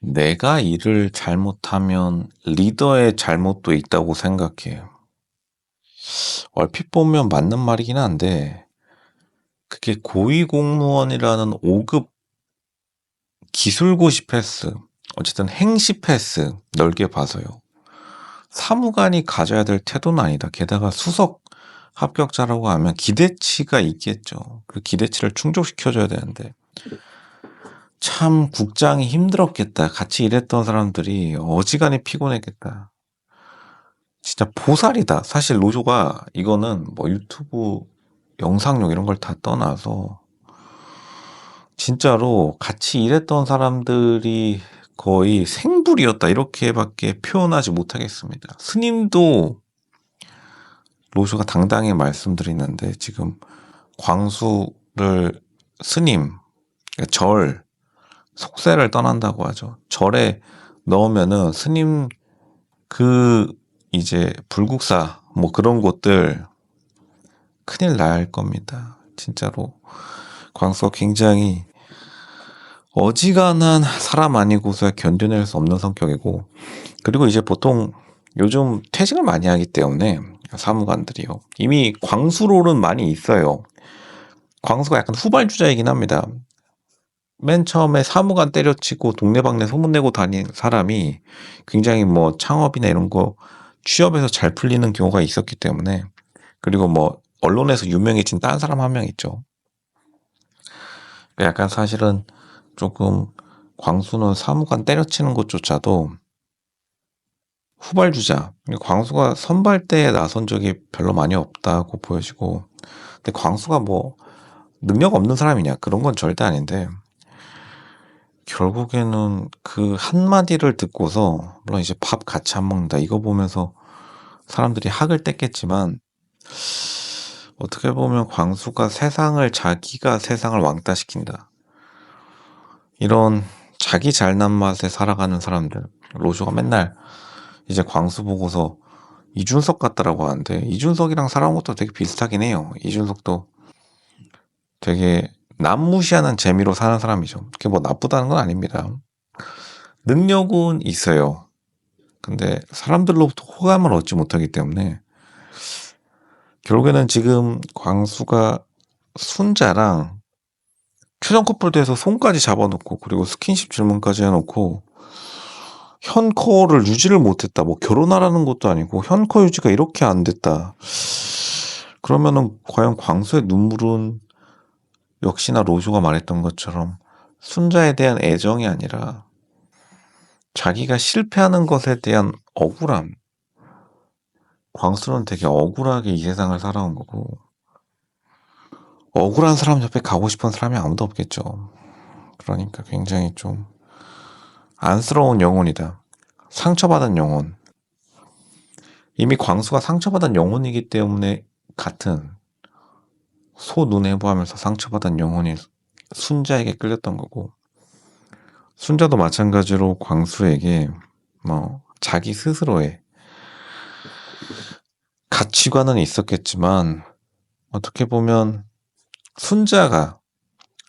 내가 일을 잘못하면 리더의 잘못도 있다고 생각해요. 얼핏 보면 맞는 말이긴 한데, 그게 고위공무원이라는 5급 기술고시 패스, 어쨌든 행시 패스 넓게 봐서요. 사무관이 가져야 될 태도는 아니다. 게다가 수석 합격자라고 하면 기대치가 있겠죠. 그 기대치를 충족시켜줘야 되는데, 참 국장이 힘들었겠다. 같이 일했던 사람들이 어지간히 피곤했겠다. 진짜 보살이다. 사실 노조가 이거는 뭐 유튜브 영상용 이런 걸 다 떠나서 진짜로 같이 일했던 사람들이 거의 생불이었다. 이렇게밖에 표현하지 못하겠습니다. 스님도 노조가 당당히 말씀드리는데 지금 광수를 스님, 절, 속세를 떠난다고 하죠. 절에 넣으면은 스님 그 이제 불국사 뭐 그런 곳들 큰일 날 겁니다. 진짜로 광수가 굉장히 어지간한 사람 아니고서야 견뎌낼 수 없는 성격이고, 그리고 이제 보통 요즘 퇴직을 많이 하기 때문에 사무관들이요. 이미 광수롤은 많이 있어요. 광수가 약간 후발주자이긴 합니다. 맨 처음에 사무관 때려치고 동네방네 소문내고 다닌 사람이 굉장히 뭐 창업이나 이런 거 취업해서 잘 풀리는 경우가 있었기 때문에, 그리고 뭐 언론에서 유명해진 딴 사람 한 명 있죠. 약간 사실은 조금 광수는 사무관 때려치는 것조차도 후발주자, 광수가 선발대에 나선 적이 별로 많이 없다고 보여지고, 근데 광수가 뭐 능력 없는 사람이냐 그런 건 절대 아닌데, 결국에는 그 한마디를 듣고서 물론 이제 밥 같이 안 먹는다 이거 보면서 사람들이 학을 뗐겠지만, 어떻게 보면 광수가 자기가 세상을 왕따시킨다, 이런 자기 잘난 맛에 살아가는 사람들, 로조가 맨날 이제 광수 보고서 이준석 같다라고 하는데, 이준석이랑 살아온 것도 되게 비슷하긴 해요. 이준석도 되게 남 무시하는 재미로 사는 사람이죠. 그게 뭐 나쁘다는 건 아닙니다. 능력은 있어요. 근데 사람들로부터 호감을 얻지 못하기 때문에 결국에는 지금 광수가 순자랑 최종 커플대에서 손까지 잡아놓고 그리고 스킨십 질문까지 해놓고 현커를 유지를 못했다. 뭐 결혼하라는 것도 아니고 현커 유지가 이렇게 안 됐다. 그러면은 과연 광수의 눈물은 역시나 로조가 말했던 것처럼 순자에 대한 애정이 아니라 자기가 실패하는 것에 대한 억울함. 광수는 되게 억울하게 이 세상을 살아온 거고, 억울한 사람 옆에 가고 싶은 사람이 아무도 없겠죠. 그러니까 굉장히 좀 안쓰러운 영혼이다. 상처받은 영혼. 이미 광수가 상처받은 영혼이기 때문에 같은 소눈에부하면서 상처받은 영혼이 순자에게 끌렸던 거고, 순자도 마찬가지로 광수에게 뭐 자기 스스로의 가치관은 있었겠지만, 어떻게 보면 순자가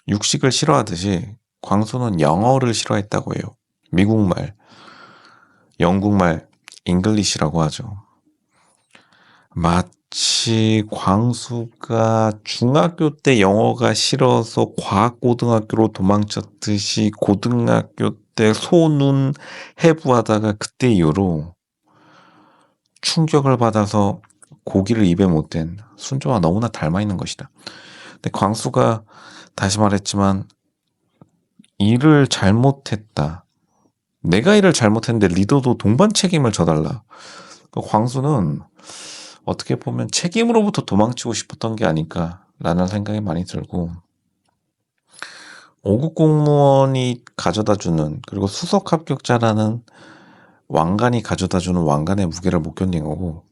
육식을 싫어하듯이 광수는 영어를 싫어했다고 해요. 미국말, 영국말, 잉글리시라고 하죠. 마치 광수가 중학교 때 영어가 싫어서 과학고등학교로 도망쳤듯이 고등학교 때 소눈 해부하다가 그때 이후로 충격을 받아서 고기를 입에 못 댄 순자와 너무나 닮아 있는 것이다. 근데 광수가 다시 말했지만 일을 잘못했다. 내가 일을 잘못했는데 리더도 동반 책임을 져달라. 광수는 어떻게 보면 책임으로부터 도망치고 싶었던 게 아닐까라는 생각이 많이 들고, 5급 공무원이 가져다주는, 그리고 수석 합격자라는 왕관이 가져다주는 왕관의 무게를 못 견딘 거고,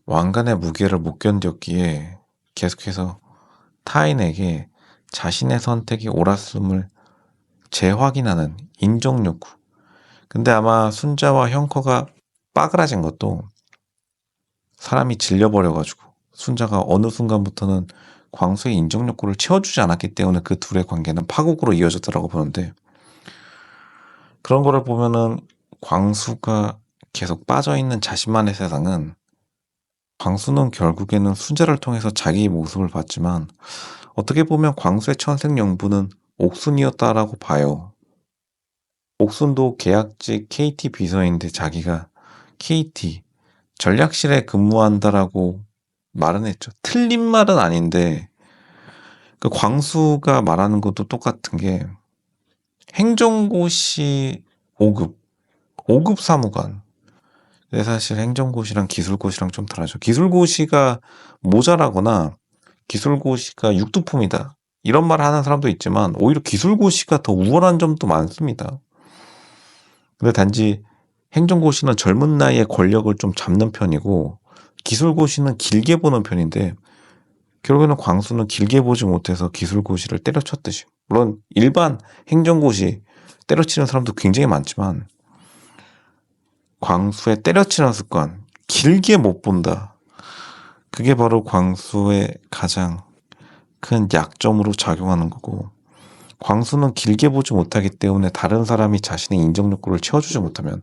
왕관의 무게를 못 견뎠기에 계속해서 타인에게 자신의 선택이 옳았음을 재확인하는 인정 욕구. 근데 아마 순자와 형커가 빠그라진 것도 사람이 질려버려가지고 순자가 어느 순간부터는 광수의 인정 욕구를 채워주지 않았기 때문에 그 둘의 관계는 파국으로 이어졌다라고 보는데, 그런 거를 보면은 광수가 계속 빠져있는 자신만의 세상은, 광수는 결국에는 순자를 통해서 자기의 모습을 봤지만 어떻게 보면 광수의 천생연분은 옥순이었다라고 봐요. 옥순도 계약직 KT 비서인데 자기가 KT 전략실에 근무한다라고 말은 했죠. 틀린 말은 아닌데 그 광수가 말하는 것도 똑같은 게 행정고시 5급 사무관. 근데 사실 행정고시랑 기술고시랑 좀 다르죠. 기술고시가 모자라거나 기술고시가 육두품이다, 이런 말을 하는 사람도 있지만 오히려 기술고시가 더 우월한 점도 많습니다. 근데 단지 행정고시는 젊은 나이에 권력을 좀 잡는 편이고 기술고시는 길게 보는 편인데, 결국에는 광수는 길게 보지 못해서 기술고시를 때려쳤듯이, 물론 일반 행정고시 때려치는 사람도 굉장히 많지만 광수의 때려치는 습관, 길게 못 본다, 그게 바로 광수의 가장 큰 약점으로 작용하는 거고, 광수는 길게 보지 못하기 때문에 다른 사람이 자신의 인정 욕구를 채워주지 못하면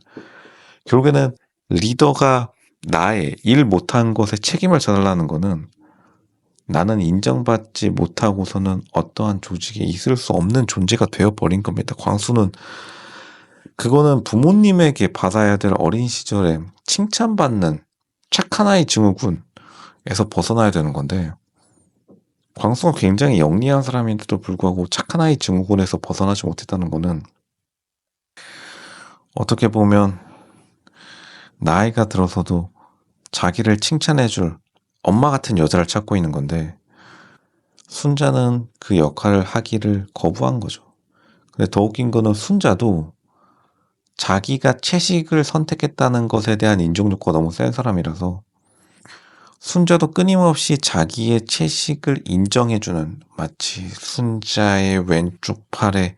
결국에는 리더가 나의 일 못한 것에 책임을 져달라는 거는 나는 인정받지 못하고서는 어떠한 조직에 있을 수 없는 존재가 되어버린 겁니다. 광수는 그거는 부모님에게 받아야 될 어린 시절에 칭찬받는 착한 아이 증후군에서 벗어나야 되는 건데, 광수가 굉장히 영리한 사람인데도 불구하고 착한 아이 증후군에서 벗어나지 못했다는 거는 어떻게 보면 나이가 들어서도 자기를 칭찬해줄 엄마 같은 여자를 찾고 있는 건데, 순자는 그 역할을 하기를 거부한 거죠. 근데 더 웃긴 거는 순자도 자기가 채식을 선택했다는 것에 대한 인정욕구가 너무 센 사람이라서 순자도 끊임없이 자기의 채식을 인정해주는, 마치 순자의 왼쪽 팔에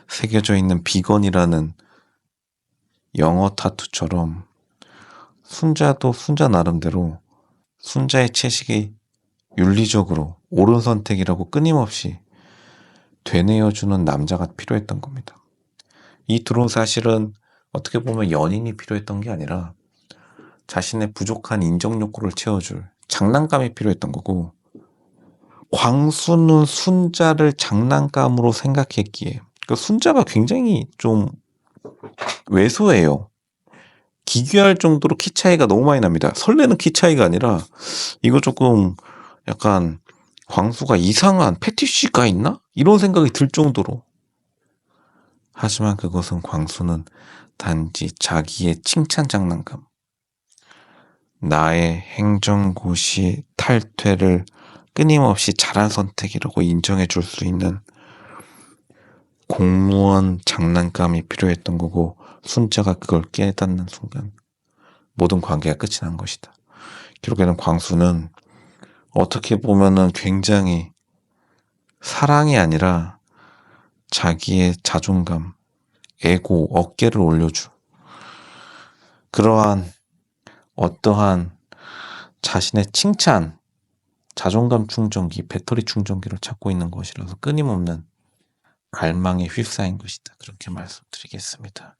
새겨져 있는 비건이라는 영어 타투처럼 순자도 순자 나름대로 순자의 채식이 윤리적으로 옳은 선택이라고 끊임없이 되뇌어주는 남자가 필요했던 겁니다. 이 둘은 사실은 어떻게 보면 연인이 필요했던 게 아니라 자신의 부족한 인정 욕구를 채워줄 장난감이 필요했던 거고, 광수는 순자를 장난감으로 생각했기에, 그 순자가 굉장히 좀 왜소해요. 기괴할 정도로 키 차이가 너무 많이 납니다. 설레는 키 차이가 아니라 이거 조금 약간 광수가 이상한 패티시가 있나? 이런 생각이 들 정도로. 하지만 그것은 광수는 단지 자기의 칭찬 장난감, 나의 행정고시 탈퇴를 끊임없이 잘한 선택이라고 인정해 줄 수 있는 공무원 장난감이 필요했던 거고, 순자가 그걸 깨닫는 순간 모든 관계가 끝이 난 것이다. 결국에는 광수는 어떻게 보면은 굉장히 사랑이 아니라 자기의 자존감, 에고, 어깨를 올려주, 그러한 어떠한 자신의 칭찬, 자존감 충전기, 배터리 충전기를 찾고 있는 것이라서 끊임없는 갈망에 휩싸인 것이다, 그렇게 말씀드리겠습니다.